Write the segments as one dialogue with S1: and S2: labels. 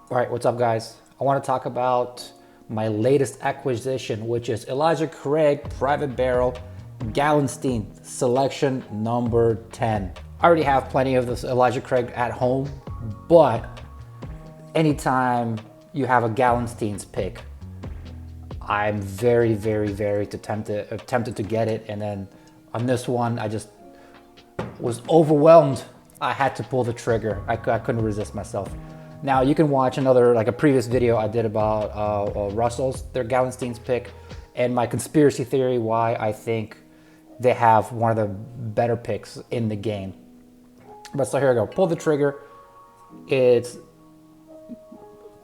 S1: All right, what's up, guys? I want to talk about my latest acquisition, which is Elijah Craig Private Barrel Gallenstein Selection number 10. I already have plenty of this Elijah Craig at home, but anytime you have a Gallenstein's pick, I'm very tempted to get it. And then on this one, I just was overwhelmed. I had to pull the trigger. I couldn't resist myself. Now you can watch a previous video I did about Russell's, their Gallenstein's pick, and my conspiracy theory why I think they have one of the better picks in the game. But so here we go. Pull the trigger. It's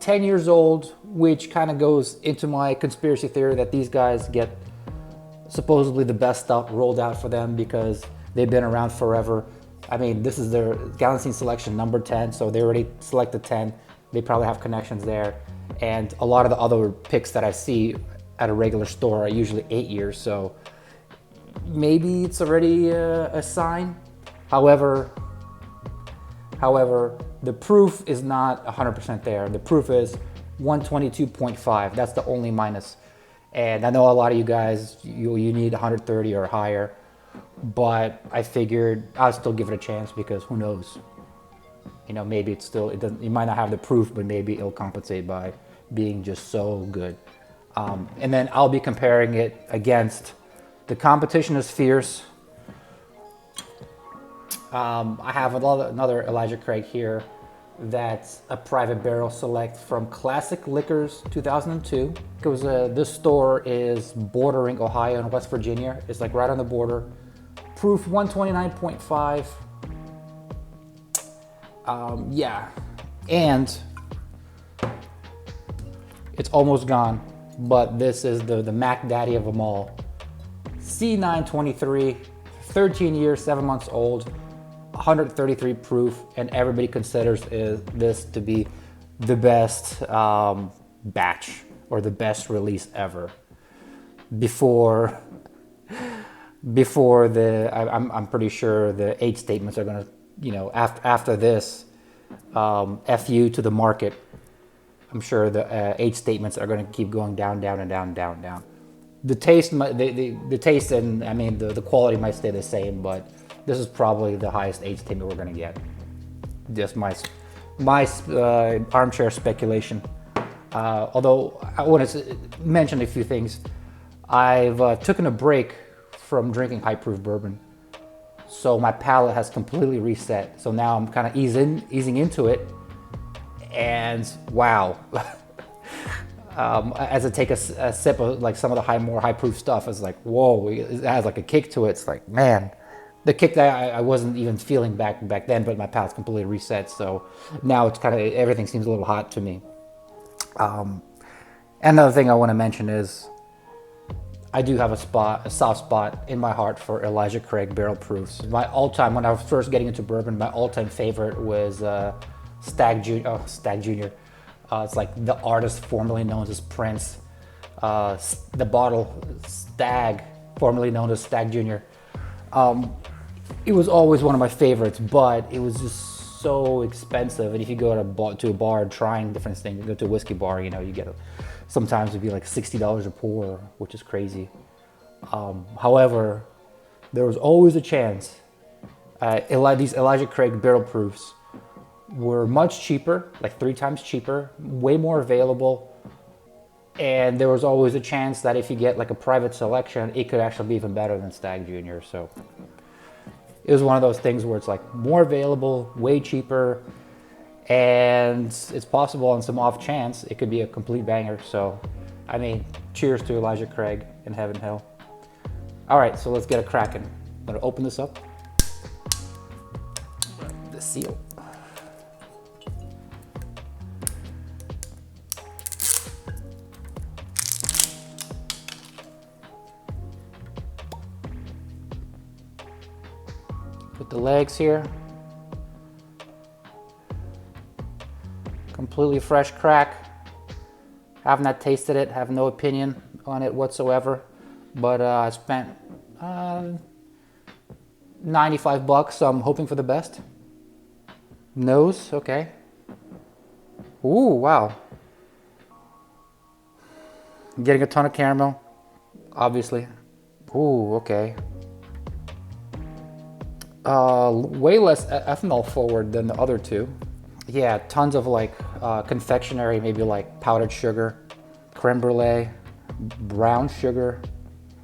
S1: 10 years old, which kind of goes into my conspiracy theory that these guys get supposedly the best stuff rolled out for them because they've been around forever. I mean, this is their Gallenstein selection number 10, so they already selected 10. They probably have connections there. And a lot of the other picks that I see at a regular store are usually 8 years, so maybe it's already a sign. However, the proof is not 100% there. The proof is 122.5. That's the only minus. And I know a lot of you guys, you need 130 or higher, but I figured I'll still give it a chance because who knows? You know, maybe it doesn't, you might not have the proof, but maybe it'll compensate by being just so good. And then I'll be comparing it against, the competition is fierce. I have another Elijah Craig here that's a private barrel select from Classic Liquors 2002. Because this store is bordering Ohio and West Virginia. It's like right on the border. Proof 129.5. Yeah, and it's almost gone, but this is the Mac Daddy of them all. C923, 13 years, 7 months old, 133 proof, and everybody considers this to be the best batch or the best release ever. Before I'm pretty sure the age statements are gonna, after this, FU to the market. I'm sure the age statements are gonna keep going down. The taste, the taste, and I mean the quality might stay the same, but this is probably the highest age statement we're gonna get. Just my armchair speculation. Although I want to mention a few things. I've taken a break from drinking high proof bourbon, so my palate has completely reset. So now I'm kind of easing into it, and wow. As I take a sip of like some of the more high proof stuff, it's like, whoa, it has like a kick to it. It's like, man, the kick that I wasn't even feeling back then, but my palate's completely reset. So now it's kind of, everything seems a little hot to me. Another thing I want to mention is I do have a soft spot in my heart for Elijah Craig barrel proofs. My all-time, when I was first getting into bourbon, my all-time favorite was Stag Junior. It's like the artist formerly known as Prince. The bottle, Stag, formerly known as Stag Junior. It was always one of my favorites, but it was just so expensive. And if you go to a bar trying different things, you go to a whiskey bar, you get sometimes it'd be like $60 a pour, which is crazy. However, there was always a chance. These Elijah Craig barrel proofs were much cheaper, like 3 times cheaper, way more available. And there was always a chance that if you get like a private selection, it could actually be even better than Stag Junior. So it was one of those things where it's like more available, way cheaper, and it's possible on some off chance it could be a complete banger. So, I mean, cheers to Elijah Craig in Heaven Hill. All right, so let's get it cracking. I'm gonna open this up. The seal. Put the legs here. Completely fresh crack. Have not tasted it, have no opinion on it whatsoever. But I spent $95, so I'm hoping for the best. Nose, okay. Ooh, wow. Getting a ton of caramel, obviously. Ooh, okay. Way less ethanol forward than the other two. Yeah, tons of like confectionery, maybe like powdered sugar, creme brulee, brown sugar.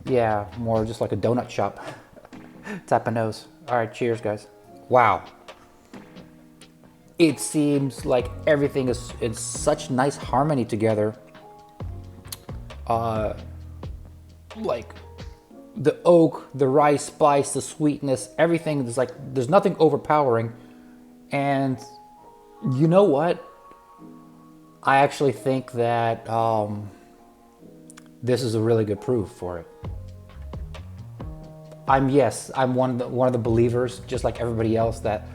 S1: Yeah, more just like a donut shop type of nose. All right, cheers, guys. Wow. It seems like everything is in such nice harmony together. Like the oak, the rice spice, the sweetness, everything is like, there's nothing overpowering. And you know what? I actually think that this is a really good proof for it. I'm one of the believers, just like everybody else, that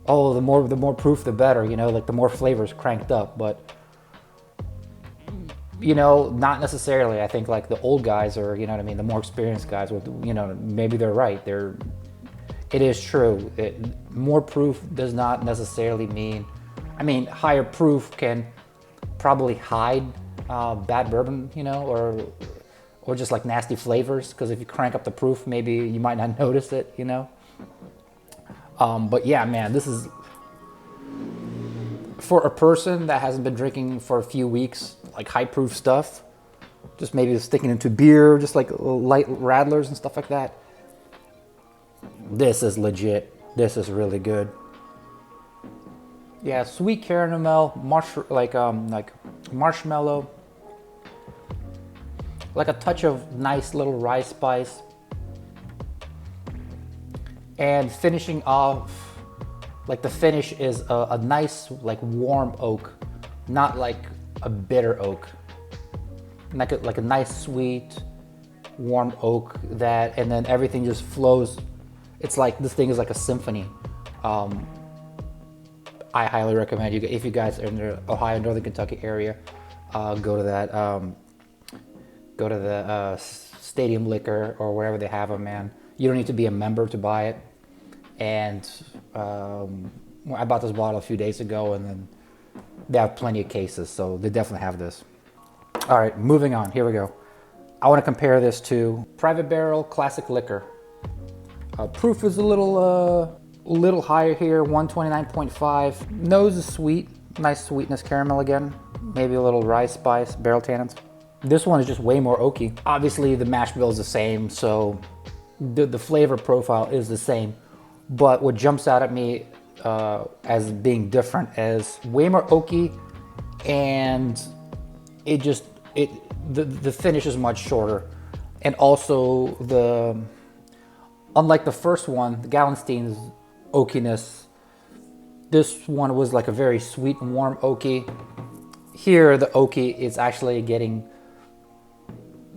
S1: oh, the more proof the better, you know, like the more flavors cranked up. But you know, not necessarily. I think like the old guys, or you know what I mean, the more experienced guys with, you know, maybe they're right. It is true. More proof does not necessarily mean, I mean, higher proof can probably hide bad bourbon, you know, or just like nasty flavors. Because if you crank up the proof, maybe you might not notice it, you know. But yeah, man, this is for a person that hasn't been drinking for a few weeks, like high proof stuff, just maybe sticking into beer, just like light radlers and stuff like that. This is legit. This is really good. Yeah, sweet caramel, like marshmallow, like a touch of nice little rice spice, and finishing off, like the finish is a nice like warm oak, not like a bitter oak, like a nice sweet warm oak that, and then everything just flows. It's like this thing is like a symphony. I highly recommend you, if you guys are in the Ohio, Northern Kentucky area, go to the Stadium Liquor or wherever they have them, man. You don't need to be a member to buy it. And I bought this bottle a few days ago, and then they have plenty of cases, so they definitely have this. All right, moving on. Here we go. I want to compare this to Private Barrel Classic Liquor. Proof is a little higher here, 129.5. Nose is sweet, nice sweetness, caramel again. Maybe a little rice spice, barrel tannins. This one is just way more oaky. Obviously the mash bill is the same, so the flavor profile is the same. But what jumps out at me as being different is way more oaky, and the finish is much shorter. And also unlike the first one, the Gallenstein's oakiness, this one was like a very sweet and warm oaky. Here, the oaky is actually getting,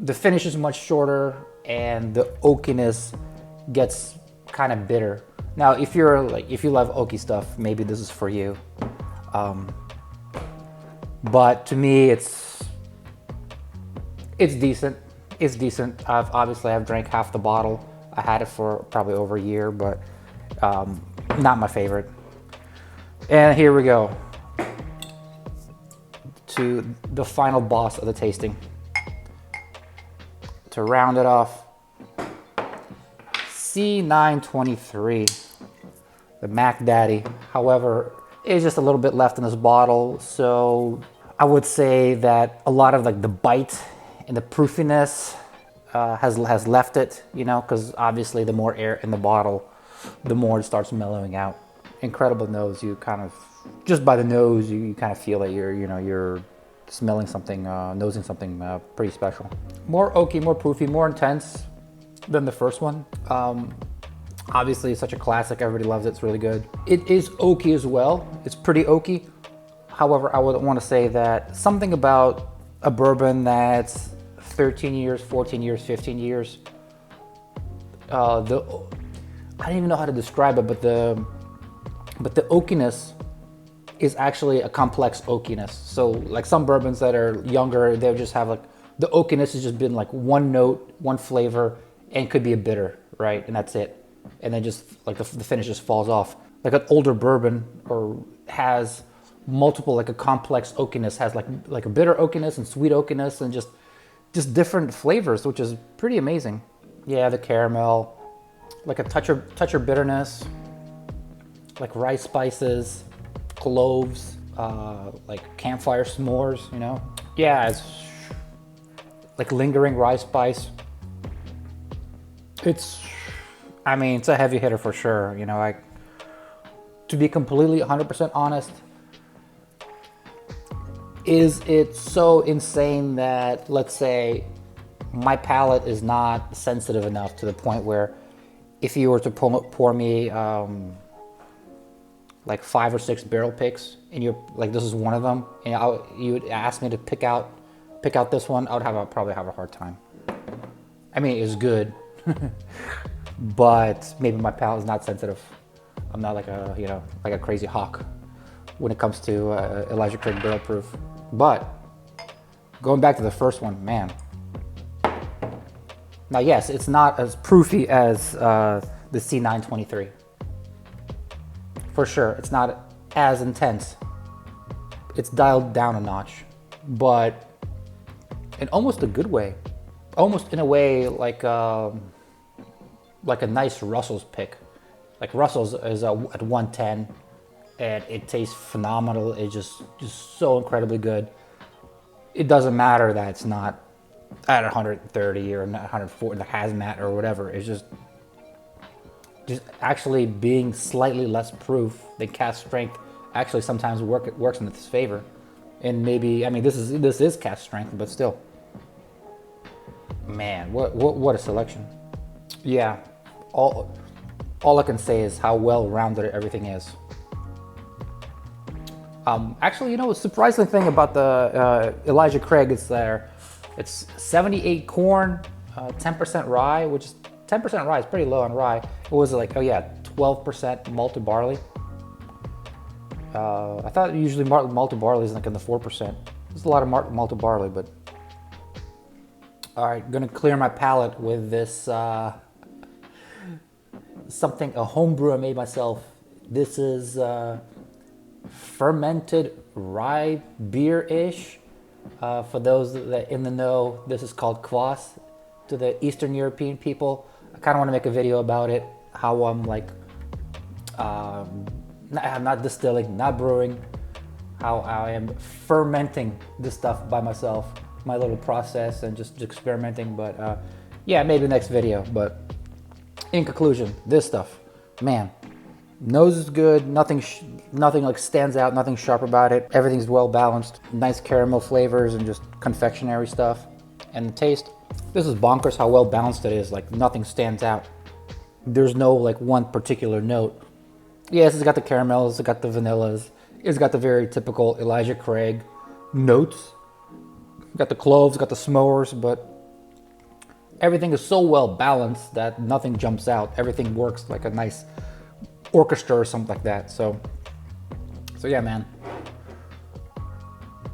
S1: the finish is much shorter, and the oakiness gets kind of bitter. Now, if you love oaky stuff, maybe this is for you. But to me, it's decent. It's decent. I've drank half the bottle. I had it for probably over a year, but not my favorite. And here we go to the final boss of the tasting. To round it off, C923, the Mac Daddy. However, it's just a little bit left in this bottle, so I would say that a lot of like the bite and the proofiness has left it, you know, because obviously the more air in the bottle, the more it starts mellowing out. Incredible nose. You kind of, just by the nose, you kind of feel that you're smelling something, nosing something pretty special. More oaky, more proofy, more intense than the first one. Obviously, it's such a classic. Everybody loves it. It's really good. It is oaky as well. It's pretty oaky. However, I would want to say that something about a bourbon that's 13 years, 14 years, 15 years, I don't even know how to describe it, but the oakiness is actually a complex oakiness. So like some bourbons that are younger, they'll just have like, the oakiness has just been like one note, one flavor, and could be a bitter, right? And that's it. And then just like the finish just falls off. Like an older bourbon or has multiple, like a complex oakiness, has like a bitter oakiness and sweet oakiness and just different flavors, which is pretty amazing. Yeah, the caramel, like a touch of bitterness, like rice spices, cloves, like campfire s'mores, you know? Yeah, it's like lingering rice spice. I mean, it's a heavy hitter for sure, you know. To be completely 100% honest, is it so insane that, let's say, my palate is not sensitive enough to the point where if you were to pour me like 5 or 6 barrel picks, and you're like, this is one of them, and you would ask me to pick out this one, I would probably have a hard time. I mean, it's good, but maybe my palate is not sensitive. I'm not like a crazy hawk when it comes to Elijah Craig barrel proof. But going back to the first one, man. Now, yes, it's not as proofy as the C923. For sure, it's not as intense. It's dialed down a notch, but in almost a good way. Almost in a way like a nice Russell's pick. Like Russell's is at 110, and it tastes phenomenal. It's just so incredibly good. It doesn't matter that it's not at 130 or 140, the hazmat or whatever. It's just actually being slightly less proof than cast strength actually sometimes works in its favor. And maybe, I mean, this is cast strength, but still, man, what a selection. Yeah, all I can say is how well-rounded everything is. Actually, you know, a surprising thing about the Elijah Craig is it's 78 corn, 10% rye, which is 10% rye is pretty low on rye. It was like, oh yeah, 12% malted barley. I thought usually malted barley is like in the 4%. There's a lot of malted barley, but all right, gonna clear my palate with this a home brew I made myself. This is fermented rye beer-ish. For those that in the know, this is called kvass to the Eastern European people. I kind of want to make a video about it, how I'm like, I'm not distilling, not brewing, how I am fermenting this stuff by myself, my little process, and just experimenting. But yeah, maybe next video. But in conclusion, this stuff, man, nose is good, nothing like stands out, nothing sharp about it. Everything's well balanced, nice caramel flavors and just confectionery stuff. And the taste, this is bonkers how well balanced it is. Like nothing stands out. There's no like one particular note. Yes, it's got the caramels, it's got the vanillas, it's got the very typical Elijah Craig notes. Got the cloves, got the s'mores, but everything is so well balanced that nothing jumps out. Everything works like a nice orchestra or something like that. So yeah, man.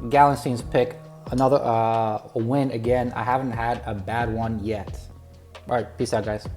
S1: Gallenstein's pick, another win again. I haven't had a bad one yet. All right, peace out, guys.